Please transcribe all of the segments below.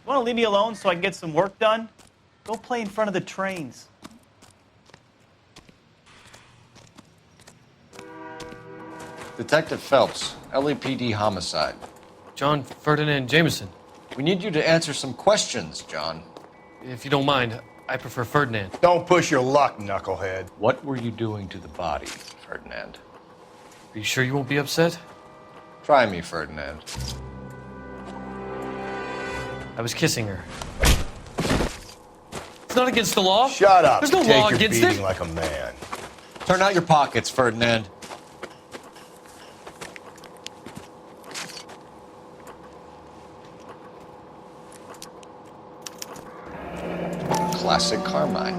Want to leave me alone so I can get some work done? Go play in front of the trains. Detective Phelps, LAPD homicide. John Ferdinand Jameson. We need you to answer some questions, John. If you don't mind, I prefer Ferdinand. Don't push your luck, knucklehead. What were you doing to the body, Ferdinand? Are you sure you won't be upset? Try me, Ferdinand. I was kissing her. It's not against the law. Shut up. There's no Take law your against beating it. like a man. Turn out your pockets, Ferdinand. Classic Carmine.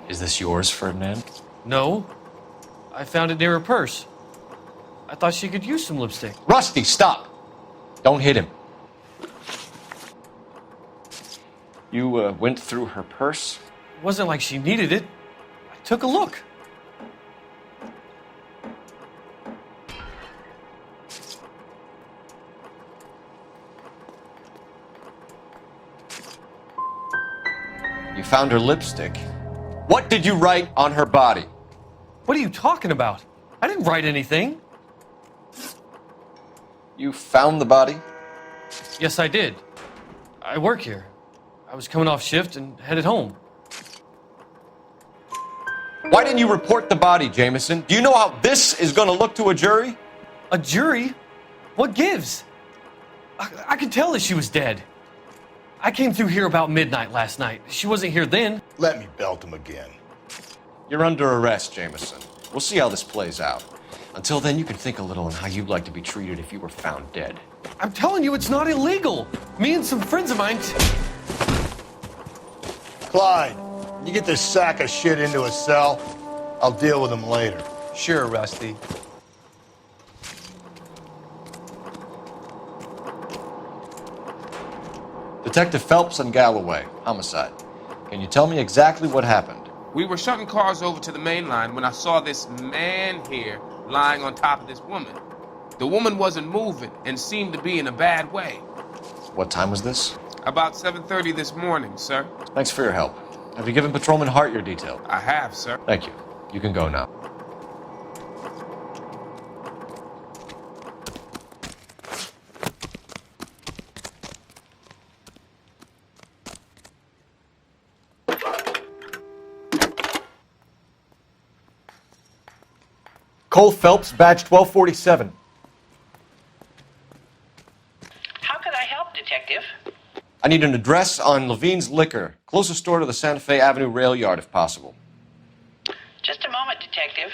Is this yours, Ferdinand? No. I found it near her purse. I thought she could use some lipstick. Rusty, stop! Don't hit him. You went through her purse? It wasn't like she needed it. I took a look. You found her lipstick. What did you write on her body? What are you talking about? I didn't write anything. You found the body? Yes, I did. I work here. I was coming off shift and headed home. Why didn't you report the body, Jameson? Do you know how this is going to look to a jury? A jury? What gives? I could tell that she was dead. I came through here about midnight last night. She wasn't here then. Let me belt him again. You're under arrest, Jameson. We'll see how this plays out. Until then, you can think a little on how you'd like to be treated if you were found dead. I'm telling you, it's not illegal. Me and some friends of mine... Clyde, you get this sack of shit into a cell. I'll deal with him later. Sure, Rusty. Detective Phelps and Galloway, homicide. Can you tell me exactly what happened? We were shutting cars over to the main line when I saw this man here lying on top of this woman. The woman wasn't moving and seemed to be in a bad way. What time was this? About 7:30 this morning, sir. Thanks for your help. Have you given Patrolman Hart your detail? I have, sir. Thank you. You can go now. Cole Phelps, badge 1247. How could I help, Detective? I need an address on Levine's Liquor, closest store to the Santa Fe Avenue rail yard if possible. Just a moment, Detective.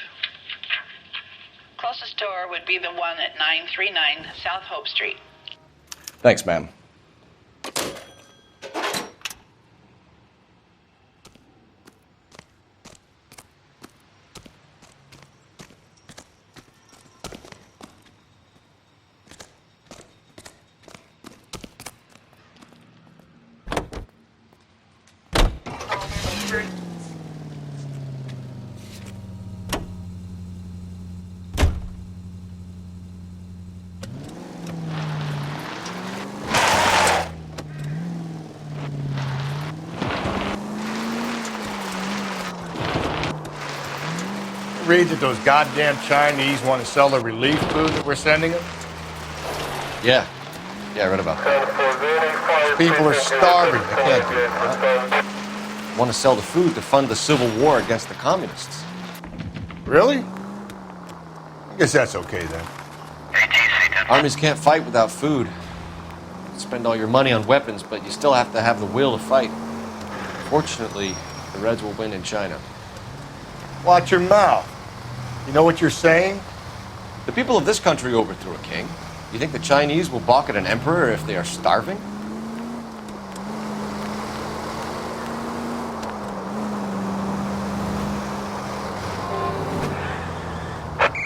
Closest store would be the one at 939 South Hope Street. Thanks, ma'am. Read that those goddamn Chinese want to sell the relief food that we're sending them? Yeah, I read about that. People are starving. They can't do that. Want to sell the food to fund the civil war against the communists. Really? I guess that's okay then. Armies can't fight without food. You spend all your money on weapons, but you still have to have the will to fight. Fortunately, the Reds will win in China. Watch your mouth. You know what you're saying? The people of this country overthrew a king. You think the Chinese will balk at an emperor if they are starving?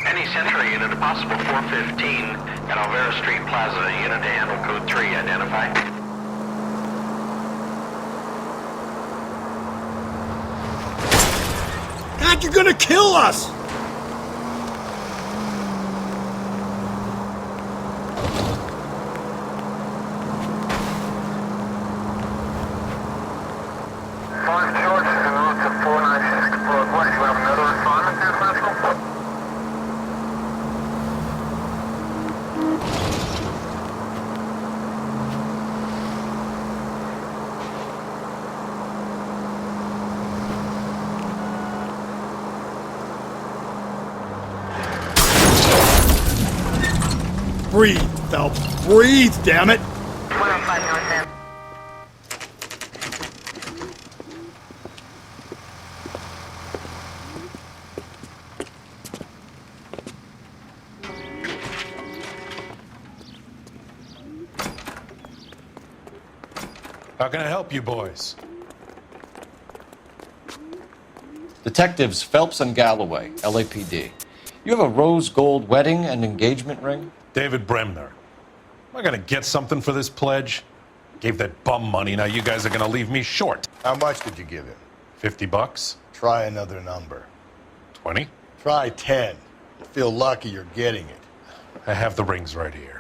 Any Century unit, a possible 415 at Alvera Street Plaza, unit to handle code 3, identify. God, you're gonna kill us! Breathe, Phelps. Breathe, damn it. 105 North End. How can I help you boys? Detectives Phelps and Galloway, LAPD. You have a rose gold wedding and engagement ring? David Bremner. Am I gonna get something for this pledge? Gave that bum money, now you guys are gonna leave me short. How much did you give him? $50? Try another number. 20? Try 10. You feel lucky you're getting it. I have the rings right here.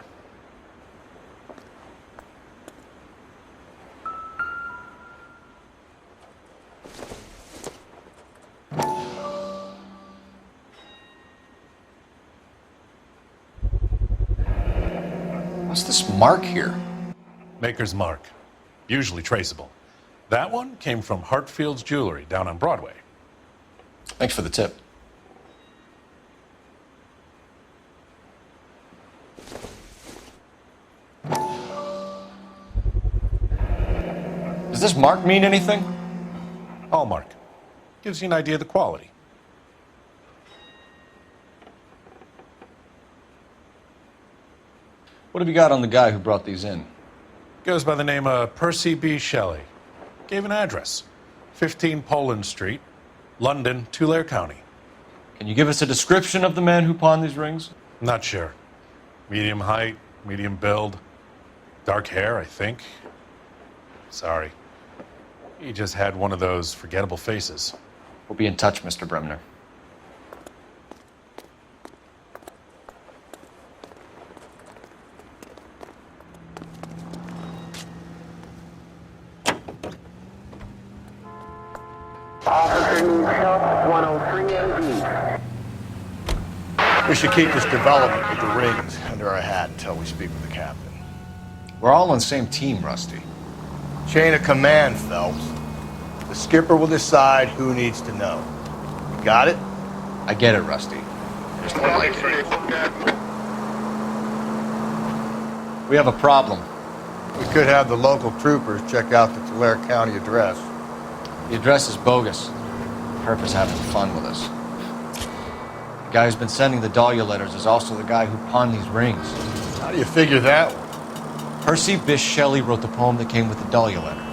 What's this mark here? Maker's mark. Usually traceable. That one came from Hartfield's Jewelry down on Broadway. Thanks for the tip. Does this mark mean anything? Hallmark. Gives you an idea of the quality. What have you got on the guy who brought these in? Goes by the name of Percy B. Shelley. Gave an address. 15 Poland Street, London, Tulare County. Can you give us a description of the man who pawned these rings? Not sure. Medium height, medium build. Dark hair, I think. Sorry. He just had one of those forgettable faces. We'll be in touch, Mr. Bremner. Officer needs help, 103 AD. We should keep this development with the rings under our hat until we speak with the captain. We're all on the same team, Rusty. Chain of command, Phelps. The skipper will decide who needs to know. You got it? I get it, Rusty. I just don't like it. We have a problem. We could have the local troopers check out the Tulare County address. The address is bogus. Herb is having fun with us. The guy who's been sending the Dahlia letters is also the guy who pawned these rings. How do you figure that one? Percy Bysshe Shelley wrote the poem that came with the Dahlia letter.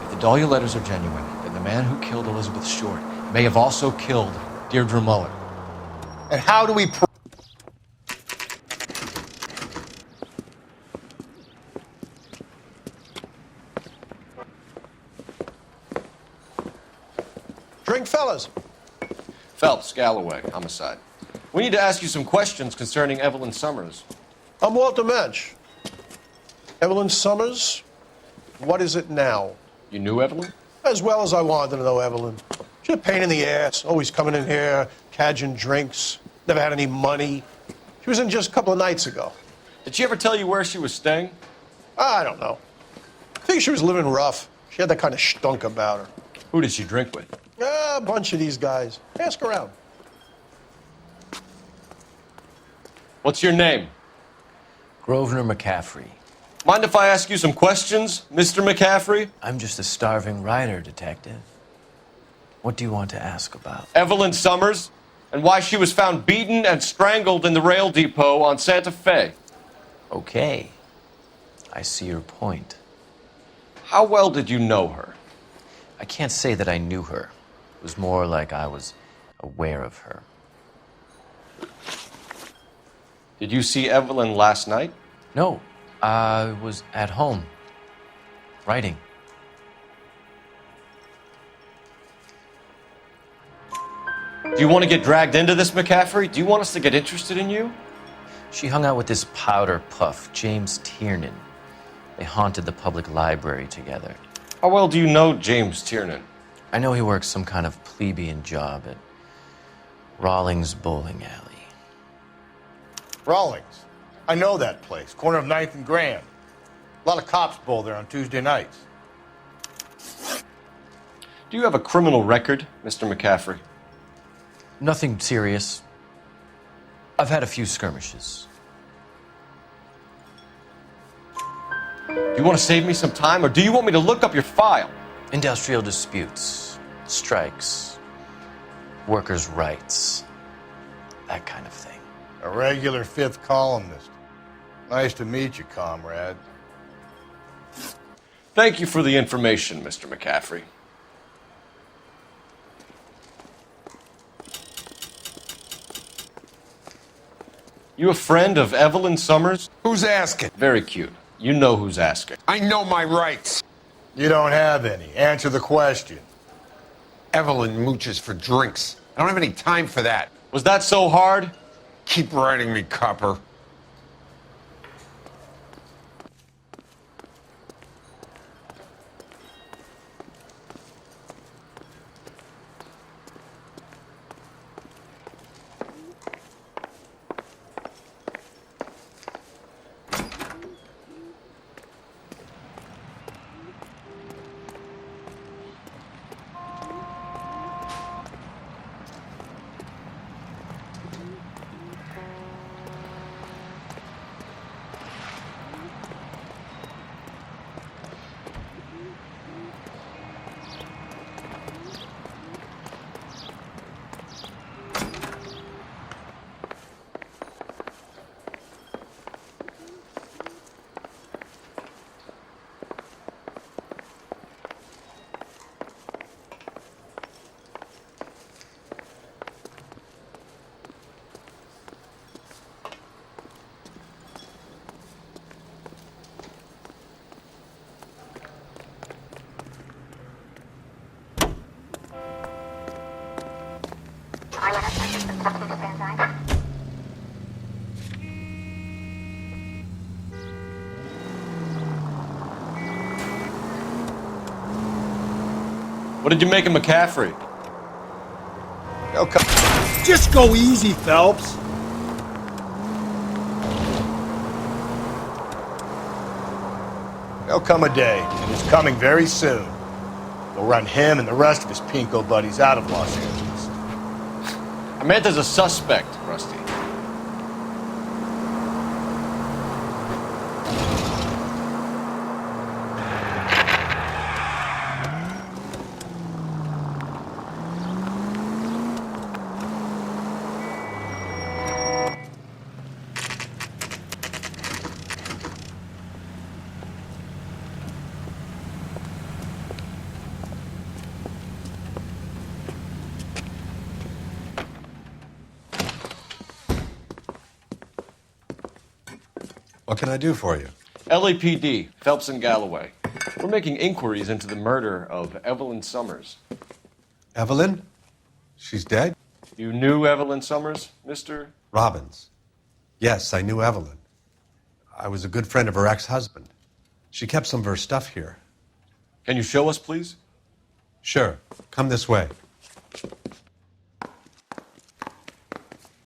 If the Dahlia letters are genuine, then the man who killed Elizabeth Short may have also killed Deirdre Mullen. And how do we Drink, fellas. Phelps, Galloway, homicide. We need to ask you some questions concerning Evelyn Summers. I'm Walter Mensch. Evelyn Summers, what is it now? You knew Evelyn? As well as I wanted to know Evelyn. She's a pain in the ass, always coming in here, cadging drinks, never had any money. She was in just a couple of nights ago. Did she ever tell you where she was staying? I don't know. I think she was living rough. She had that kind of stunk about her. Who did she drink with? A bunch of these guys. Ask around. What's your name? Grosvenor McCaffrey. Mind if I ask you some questions, Mr. McCaffrey? I'm just a starving writer, detective. What do you want to ask about? Evelyn Summers, and why she was found beaten and strangled in the rail depot on Santa Fe. Okay. I see your point. How well did you know her? I can't say that I knew her. It was more like I was aware of her. Did you see Evelyn last night? No, I was at home, writing. Do you want to get dragged into this, McCaffrey? Do you want us to get interested in you? She hung out with this powder puff, James Tiernan. They haunted the public library together. How well do you know James Tiernan? I know he works some kind of plebeian job at Rawlings Bowling Alley. Rawlings. I know that place. Corner of 9th and Grand. A lot of cops bowl there on Tuesday nights. Do you have a criminal record, Mr. McCaffrey? Nothing serious. I've had a few skirmishes. Do you want to save me some time, or do you want me to look up your file? Industrial disputes, strikes, workers' rights, that kind of thing. A regular fifth columnist. Nice to meet you, comrade. Thank you for the information, Mr. McCaffrey. You a friend of Evelyn Summers? Who's asking? Very cute. You know who's asking. I know my rights. You don't have any. Answer the question. Evelyn mooches for drinks. I don't have any time for that. Was that so hard? Keep writing me, copper. What did you make of McCaffrey? Just go easy, Phelps. There'll come a day, and it's coming very soon. We'll run him and the rest of his pinko buddies out of Los Angeles. I meant as a suspect, Rusty. What can I do for you? LAPD, Phelps and Galloway. We're making inquiries into the murder of Evelyn Summers. Evelyn? She's dead? You knew Evelyn Summers, Mr. Robbins. Yes, I knew Evelyn. I was a good friend of her ex-husband. She kept some of her stuff here. Can you show us, please? Sure. Come this way.